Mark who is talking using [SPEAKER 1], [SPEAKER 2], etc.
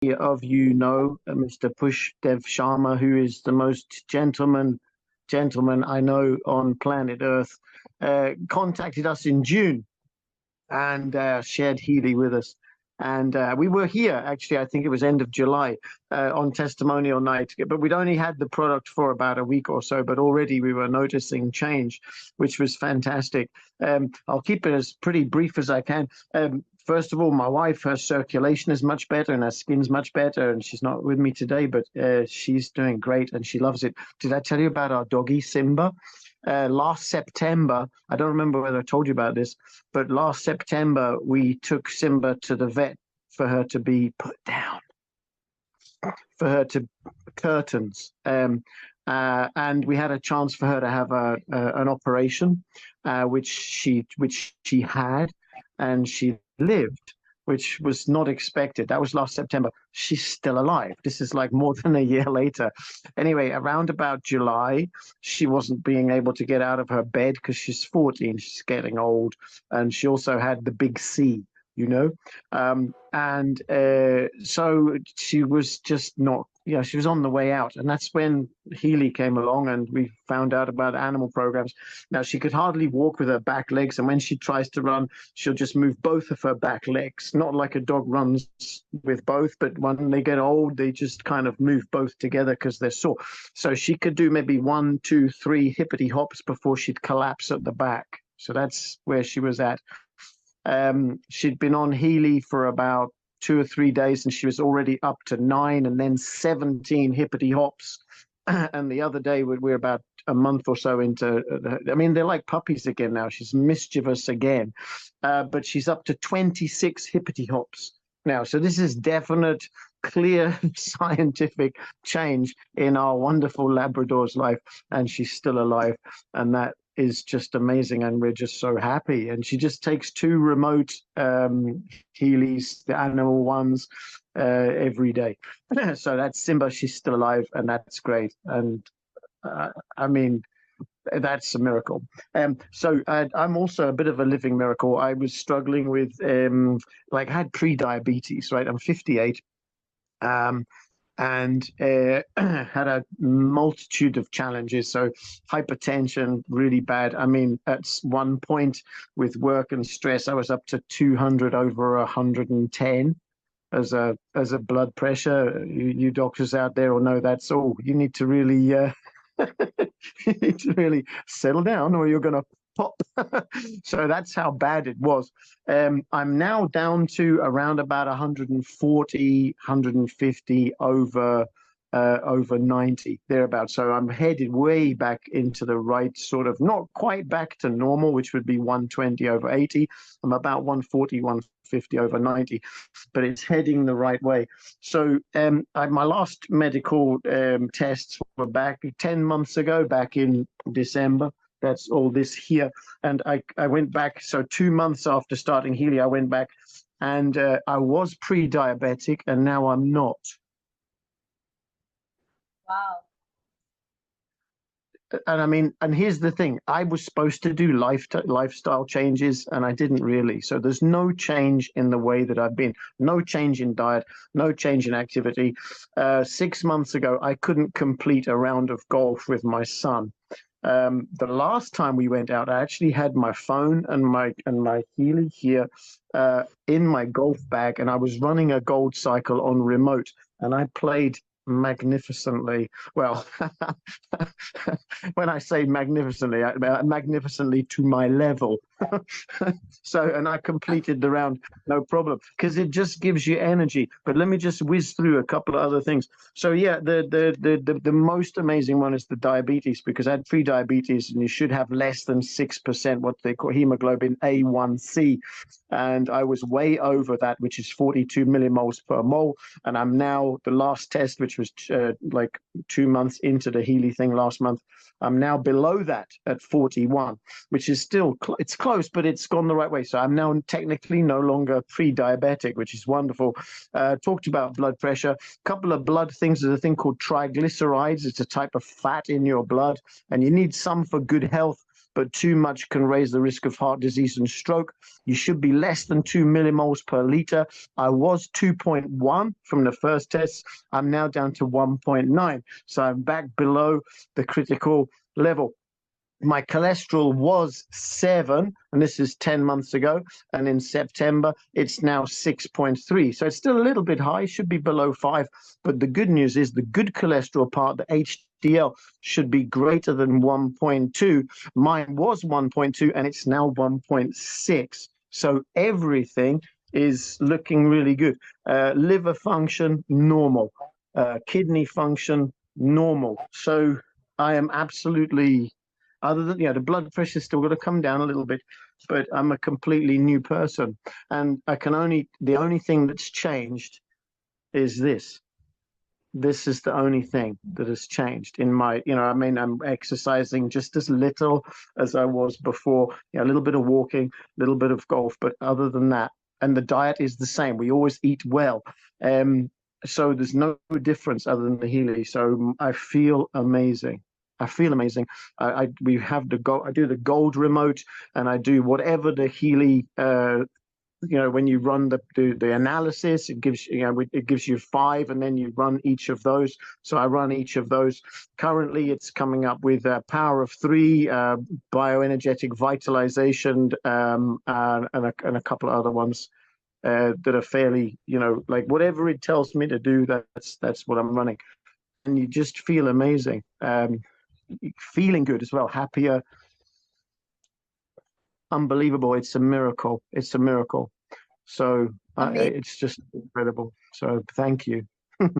[SPEAKER 1] many of you know Mr. Push Dev Sharma, who is the most gentleman I know on planet Earth, contacted us in June and shared Healy with us. And we were here, actually, I think it was end of July, on testimonial night. But we'd only had the product for about a week or so, but already we were noticing change, which was fantastic. I'll keep it as pretty brief as I can. First of all, my wife, her circulation is much better and her skin's much better. And she's not with me today, but she's doing great and she loves it. Did I tell you about our doggy, Simba? Last September, I don't remember whether I told you about this, but last September we took Simba to the vet for her to be put down, for her to curtains, and we had a chance for her to have an operation, which she had, and she lived, which was not expected. That was last September. She's still alive. This is like more than a year later. Anyway, around about July, she wasn't being able to get out of her bed because she's 14. She's getting old. And she also had the big C, you know. So she was just not, she was on the way out. And that's when Healy came along and we found out about animal programs. Now, she could hardly walk with her back legs. And when she tries to run, she'll just move both of her back legs. Not like a dog runs with both, but when they get old, they just kind of move both together because they're sore. So she could do maybe 1, 2, 3 hippity hops before she'd collapse at the back. So that's where she was at. She'd been on Healy for about 2 or 3 days and she was already up to 9 and then 17 hippity hops. And the other day we're about a month or so into, I mean, they're like puppies again now. She's mischievous again, but she's up to 26 hippity hops now. So this is definite, clear scientific change in our wonderful Labrador's life, and she's still alive. And that is just amazing, and we're just so happy. And she just takes 2 remote Healys, the animal ones, every day. So that's Simba. She's still alive, and that's great. And I mean, that's a miracle. So I'm also a bit of a living miracle. I was struggling with I had pre-diabetes, right? I'm 58. And had a multitude of challenges. So hypertension, really bad. I mean, at one point with work and stress, I was up to 200 over 110 as a blood pressure. You doctors out there will know that's all. You need to really you need to really settle down, or you're going to pop. So that's how bad it was. I'm now down to around about 140, 150 over 90, thereabouts. So I'm headed way back into the right sort of, not quite back to normal, which would be 120 over 80. I'm about 140, 150 over 90, but it's heading the right way. So my last medical tests were back 10 months ago, back in December. That's all this here. And I went back. So 2 months after starting Healy, I went back and I was pre-diabetic and now I'm not.
[SPEAKER 2] Wow.
[SPEAKER 1] And I mean, and here's the thing. I was supposed to do lifestyle changes and I didn't really. So there's no change in the way that I've been. No change in diet, no change in activity. 6 months ago, I couldn't complete a round of golf with my son. The last time we went out, I actually had my phone and my Healy here in my golf bag, and I was running a gold cycle on remote, and I played magnificently. Well, when I say magnificently, magnificently to my level. So, and I completed the round, no problem, because it just gives you energy. But let me just whiz through a couple of other things. So yeah, the most amazing one is the diabetes, because I had pre-diabetes, and you should have less than 6% what they call hemoglobin A1C, and I was way over that, which is 42 millimoles per mole. And I'm now, the last test, which was like 2 months into the Healy thing last month, I'm now below that at 41, which is still, it's close, but it's gone the right way. So I'm now technically no longer pre-diabetic, which is wonderful. Talked about blood pressure. A couple of blood things. There's a thing called triglycerides. It's a type of fat in your blood, and you need some for good health. but too much can raise the risk of heart disease and stroke. You should be less than 2 millimoles per liter. I was 2.1 from the first test. I'm now down to 1.9. So I'm back below the critical level. My cholesterol was 7, and this is 10 months ago. And in September, it's now 6.3. So it's still a little bit high, should be below 5. But the good news is the good cholesterol part, the HDL, should be greater than 1.2. Mine was 1.2, and it's now 1.6. So everything is looking really good. Liver function, normal. Kidney function, normal. So I am absolutely... Other than, the blood pressure's still got to come down a little bit, but I'm a completely new person. And the only thing that's changed is this. This is the only thing that has changed in my, I'm exercising just as little as I was before, a little bit of walking, a little bit of golf, but other than that, and the diet is the same. We always eat well. So there's no difference other than the Healy. So I feel amazing. I feel amazing. We have I do the gold remote, and I do whatever the Healy. When you run the analysis, it gives you 5, and then you run each of those. So I run each of those. Currently, it's coming up with power of 3, bioenergetic vitalization, and a couple of other ones that are fairly, like whatever it tells me to do. That's what I'm running, and you just feel amazing. Feeling good as well, happier, unbelievable. It's a miracle. So it's just incredible. So thank you.